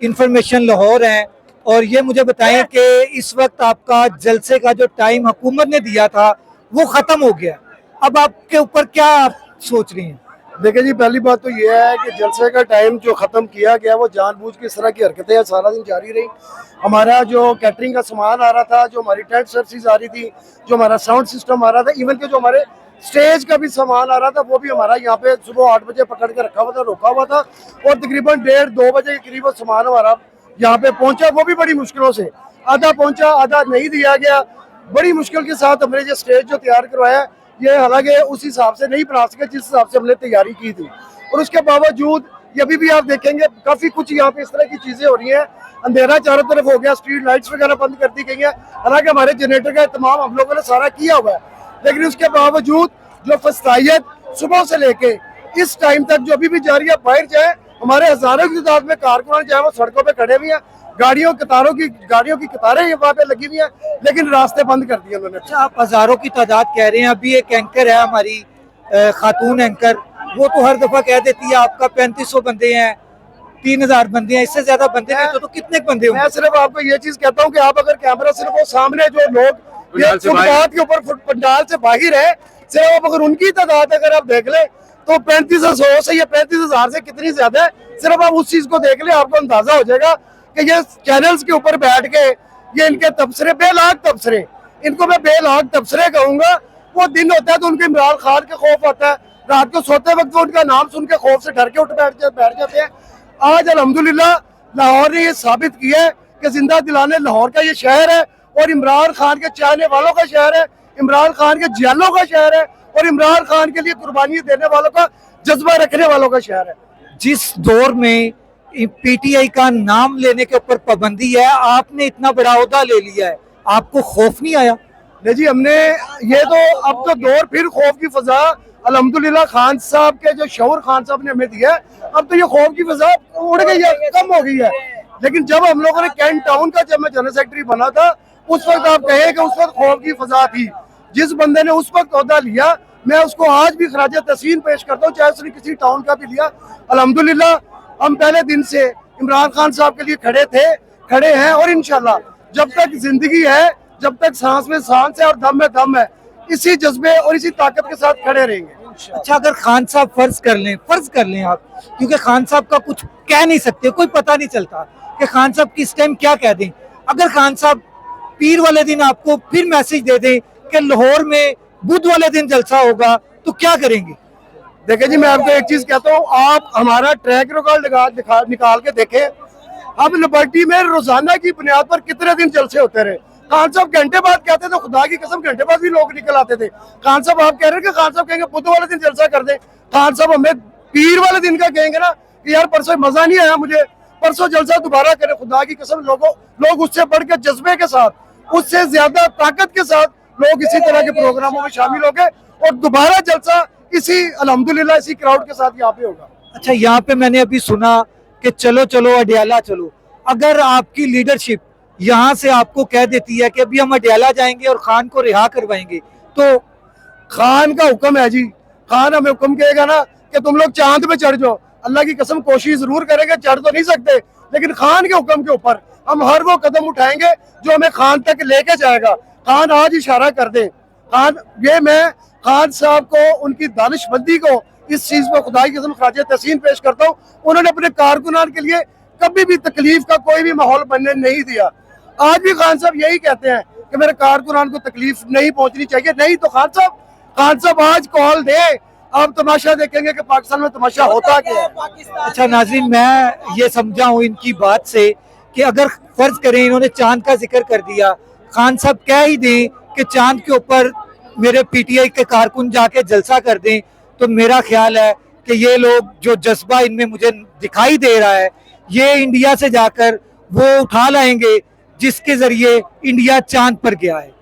Information Lahore हैं, और ये मुझे बताएं कि इस वक्त आपका जलसे का जो टाइम हुकूमत ने दिया था वो ख़त्म हो गया, अब आपके ऊपर क्या आप सोच रही हैं? देखिए जी, पहली बात तो ये है कि जलसे का टाइम जो ख़त्म किया गया वो जानबूझ के इस तरह की हरकतें सारा दिन जारी रही। हमारा जो कैटरिंग का सामान आ रहा था, जो हमारी टेंट सर्विस आ रही थी, जो हमारा साउंड सिस्टम आ रहा था, इवन के जो हमारे स्टेज का भी सामान आ रहा था, वो भी हमारा यहाँ पे सुबह 8 बजे पकड़ के रखा हुआ था, रोका हुआ था, और तकरीबन 1:30-2 बजे के करीब सामान हमारा यहाँ पे पहुंचा, वो भी बड़ी मुश्किलों से। आधा पहुंचा, आधा नहीं दिया गया, बड़ी मुश्किल के साथ हमने जो स्टेज जो तैयार करवाया, ये हालांकि उस हिसाब से नहीं बना सके जिस हिसाब से हमने तैयारी की थी, और उसके बावजूद ये अभी भी आप देखेंगे काफ़ी कुछ यहाँ पे इस तरह की चीज़ें हो रही हैं। अंधेरा चारों तरफ हो गया, स्ट्रीट लाइट्स वगैरह बंद कर दी गई हैं, हालांकि हमारे जनरेटर का इस्तेमाल हम लोगों ने सारा किया हुआ है, लेकिन उसके बावजूद जो फस्तायत सुबह से लेके इस टाइम तक जो अभी भी जारी है, बाहर जाए हमारे हजारों की तादाद में कारकुनान चाहे वो सड़कों पे खड़े हुए हैं, गाड़ियों की कतारें वहाँ पे लगी हुई हैं, लेकिन रास्ते बंद कर दिए उन्होंने। अच्छा, आप हज़ारों की तादाद कह रहे हैं, अभी एक एंकर है हमारी खातून एंकर, वो तो हर दफ़ा कह देती है आपका 3500 बंदे हैं, 3000 बंदे हैं, इससे ज़्यादा बंदे हैं तो कितने बंदे होंगे? मैं सिर्फ आपको ये चीज़ कहता हूँ कि आप अगर कैमरा सिर्फ वो सामने जो लोग ये फुटपाथ के ऊपर पंडाल से बाहर है, सिर्फ अगर उनकी तादाद अगर आप देख ले तो 3500 से या 35,000 से कितनी ज्यादा है, सिर्फ आप उस चीज को देख ले, आपको अंदाजा हो जाएगा कि ये चैनल्स के ऊपर बैठ के ये इनके तबसरे, बेलाग तबसरे, इनको मैं बेलाग तबसरे कहूंगा। वो दिन होता है तो उनके इमरान खान का खौफ आता है, रात को सोते वक्त उनका नाम सुन के खौफ से डर के उठ बैठ जाते हैं। आज अल्हम्दुलिल्लाह लाहौर ने ये साबित किया है कि जिंदा दिलाने लाहौर का ये शहर है, और इमरान खान के चाहने वालों का शहर है, इमरान खान के जियालों का शहर है, और इमरान खान के लिए कुर्बानी देने वालों का जज्बा रखने वालों का शहर है। जिस दौर में पीटीआई का नाम लेने के ऊपर पाबंदी है, आपने इतना बड़ा ओहदा ले लिया है, आपको खौफ नहीं आया? नहीं जी, हमने ये तो अब तो दौर फिर खौफ की फजा अल्हम्दुलिल्लाह खान साहब के जो शऊर खान साहब ने हमें दिया है, अब तो ये खौफ की फजा उड़ गई है, कम हो गई है। लेकिन जब हम लोगों ने कैंट टाउन का जब मैं जनरल सेक्रेटरी बना था, उस वक्त आप कहें कि उस वक्त खौफ की फजा थी। जिस बंदे ने उस वक्त ओहदा लिया, मैं उसको आज भी खराज तहसीन पेश करता हूँ, चाहे उसने किसी टाउन का भी लिया। अल्हम्दुलिल्लाह हम पहले दिन से इमरान खान साहब के लिए खड़े हैं, और इंशाल्लाह जब तक जिंदगी है, जब तक सांस में सांस है और दम में दम है, इसी जज्बे और इसी ताकत के साथ खड़े रहेंगे। अच्छा, अगर खान साहब फर्ज कर लें आप, क्योंकि खान साहब का कुछ कह नहीं सकते, कोई पता नहीं चलता कि खान साहब किस टाइम क्या कह दें, अगर खान साहब पीर वाले दिन आपको फिर मैसेज दे दें कि लाहौर में बुध वाले दिन जलसा होगा, तो क्या करेंगे? देखिए जी, मैं आपको एक चीज कहता हूँ, आप हमारा ट्रैक रिकॉर्ड निकाल के देखें, हम लिबर्टी में रोजाना की बुनियाद पर कितने दिन जलसे होते रहे। खान साहब घंटे बाद कहते थे, खुदा की कसम घंटे बाद भी लोग निकल आते थे। खान साहब आप कह रहे हैं कि खान साहब कहेंगे बुध वाले दिन जलसा कर दे, खान साहब हमें पीर वाले दिन का कहेंगे ना कि यार परसों मजा नहीं आया मुझे, परसों जलसा दोबारा करें, खुदा की कसम लोग उससे बढ़ के जज्बे के साथ, उससे ज्यादा ताकत के साथ लोग इसी तरह के प्रोग्रामों में शामिल हो गए, और दोबारा जलसा इसी अल्हम्दुलिल्लाह इसी क्राउड के साथ यहाँ पे होगा। अच्छा, यहाँ पे मैंने अभी सुना कि चलो चलो अडियाला चलो, अगर आपकी लीडरशिप यहाँ से आपको कह देती है कि अभी हम अडियाला जाएंगे और खान को रिहा करवाएंगे, तो? खान का हुक्म है जी, खान हमें हुक्म कहेगा ना कि तुम लोग चांद पे चढ़ जाओ, अल्लाह की कसम कोशिश जरूर करेंगे, चढ़ तो नहीं सकते, लेकिन खान के हुक्म के ऊपर हम हर वो कदम उठाएंगे जो हमें खान तक लेके जाएगा। खान आज इशारा कर दे, मैं खान साहब को, उनकी दानिशमंदी को, इस चीज को खुदा की कसम खराज तहसीन पेश करता हूँ। उन्होंने अपने कारकुनान के लिए कभी भी तकलीफ का कोई भी माहौल बनने नहीं दिया। आज भी खान साहब यही कहते हैं कि मेरे कारकुनान को तकलीफ नहीं पहुंचनी चाहिए, नहीं तो खान साहब आज कॉल दे, आप तमाशा देखेंगे कि पाकिस्तान में तमाशा होता क्या है। अच्छा नाज़रीन, मैं ये समझा हूँ इनकी बात से कि अगर फर्ज करें इन्होंने चांद का जिक्र कर दिया, खान साहब कह ही दें कि चांद के ऊपर मेरे पीटीआई के कारकुन जाके जलसा कर दें, तो मेरा ख्याल है कि ये लोग जो जज्बा इनमें मुझे दिखाई दे रहा है, ये इंडिया से जाकर वो उठा लाएंगे जिसके जरिए इंडिया चांद पर गया है।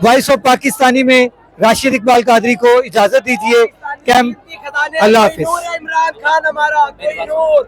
वॉइस ऑफ पाकिस्तानी में राशिद इकबाल कादरी को इजाजत दीजिए। कैंप, अल्लाह हाफिज। इमरान खान हमारा कोई नूर,